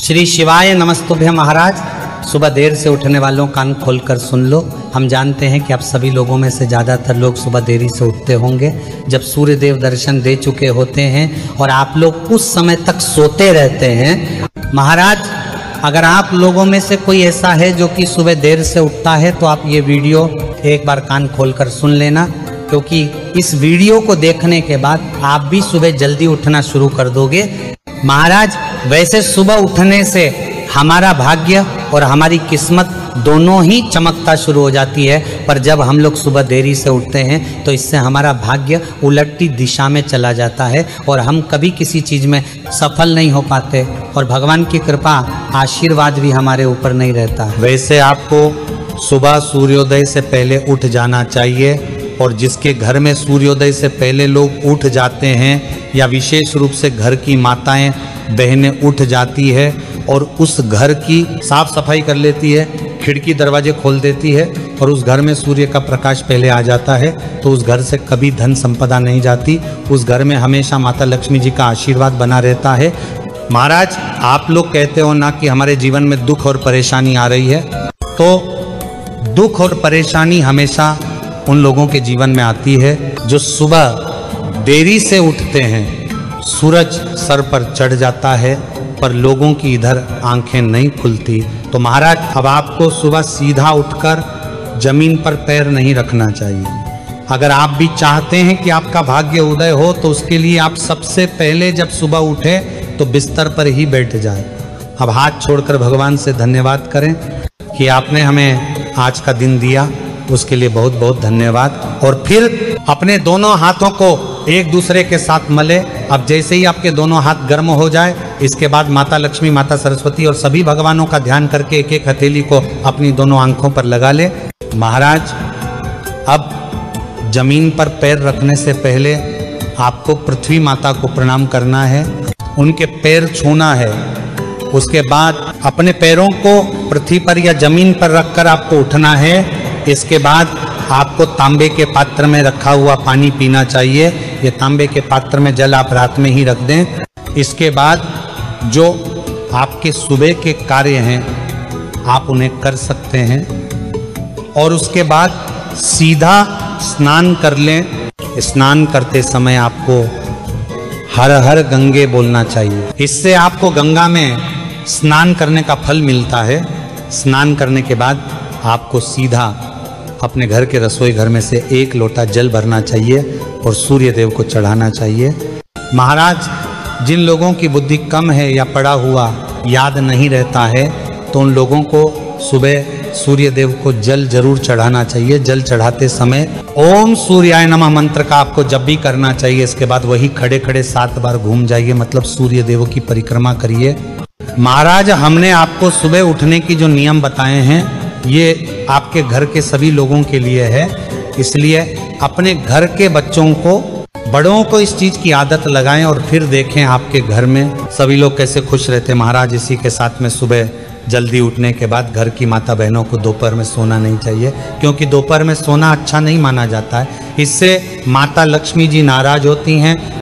श्री शिवाय नमस्तुभ्य महाराज। सुबह देर से उठने वालों कान खोलकर सुन लो। हम जानते हैं कि आप सभी लोगों में से ज़्यादातर लोग सुबह देरी से उठते होंगे, जब सूर्य देव दर्शन दे चुके होते हैं और आप लोग उस समय तक सोते रहते हैं। महाराज, अगर आप लोगों में से कोई ऐसा है जो कि सुबह देर से उठता है तो आप ये वीडियो एक बार कान खोलकर सुन लेना, क्योंकि इस वीडियो को देखने के बाद आप भी सुबह जल्दी उठना शुरू कर दोगे। महाराज, वैसे सुबह उठने से हमारा भाग्य और हमारी किस्मत दोनों ही चमकता शुरू हो जाती है, पर जब हम लोग सुबह देरी से उठते हैं तो इससे हमारा भाग्य उलटी दिशा में चला जाता है और हम कभी किसी चीज़ में सफल नहीं हो पाते और भगवान की कृपा आशीर्वाद भी हमारे ऊपर नहीं रहता। वैसे आपको सुबह सूर्योदय से पहले उठ जाना चाहिए, और जिसके घर में सूर्योदय से पहले लोग उठ जाते हैं या विशेष रूप से घर की माताएं बहनें उठ जाती है और उस घर की साफ सफाई कर लेती है, खिड़की दरवाजे खोल देती है और उस घर में सूर्य का प्रकाश पहले आ जाता है, तो उस घर से कभी धन संपदा नहीं जाती। उस घर में हमेशा माता लक्ष्मी जी का आशीर्वाद बना रहता है। महाराज, आप लोग कहते हो ना कि हमारे जीवन में दुख और परेशानी आ रही है, तो दुख और परेशानी हमेशा उन लोगों के जीवन में आती है जो सुबह देरी से उठते हैं। सूरज सर पर चढ़ जाता है पर लोगों की इधर आंखें नहीं खुलती। तो महाराज, अब आपको सुबह सीधा उठकर जमीन पर पैर नहीं रखना चाहिए। अगर आप भी चाहते हैं कि आपका भाग्य उदय हो तो उसके लिए आप सबसे पहले जब सुबह उठे तो बिस्तर पर ही बैठ जाए। अब हाथ छोड़कर भगवान से धन्यवाद करें कि आपने हमें आज का दिन दिया, उसके लिए बहुत बहुत धन्यवाद। और फिर अपने दोनों हाथों को एक दूसरे के साथ मले। अब जैसे ही आपके दोनों हाथ गर्म हो जाए, इसके बाद माता लक्ष्मी, माता सरस्वती और सभी भगवानों का ध्यान करके एक एक हथेली को अपनी दोनों आंखों पर लगा ले। महाराज, अब जमीन पर पैर रखने से पहले आपको पृथ्वी माता को प्रणाम करना है, उनके पैर छूना है। उसके बाद अपने पैरों को पृथ्वी पर या जमीन पर रखकर आपको उठना है। इसके बाद आपको तांबे के पात्र में रखा हुआ पानी पीना चाहिए। ये तांबे के पात्र में जल आप रात में ही रख दें। इसके बाद जो आपके सुबह के कार्य हैं आप उन्हें कर सकते हैं, और उसके बाद सीधा स्नान कर लें। स्नान करते समय आपको हर हर गंगे बोलना चाहिए। इससे आपको गंगा में स्नान करने का फल मिलता है। स्नान करने के बाद आपको सीधा अपने घर के रसोई घर में से एक लोटा जल भरना चाहिए और सूर्य देव को चढ़ाना चाहिए। महाराज, जिन लोगों की बुद्धि कम है या पड़ा हुआ याद नहीं रहता है, तो उन लोगों को सुबह सूर्य देव को जल जरूर चढ़ाना चाहिए। जल चढ़ाते समय ओम सूर्याय नमः मंत्र का आपको जब भी करना चाहिए। इसके बाद वही खड़े खड़े 7 बार घूम जाइए, मतलब सूर्य देव की परिक्रमा करिए। महाराज, हमने आपको सुबह उठने की जो नियम बताए हैं ये आपके घर के सभी लोगों के लिए है, इसलिए अपने घर के बच्चों को, बड़ों को इस चीज की आदत लगाएं और फिर देखें आपके घर में सभी लोग कैसे खुश रहते। महाराज, इसी के साथ में सुबह जल्दी उठने के बाद घर की माता बहनों को दोपहर में सोना नहीं चाहिए, क्योंकि दोपहर में सोना अच्छा नहीं माना जाता है। इससे माता लक्ष्मी जी नाराज होती हैं।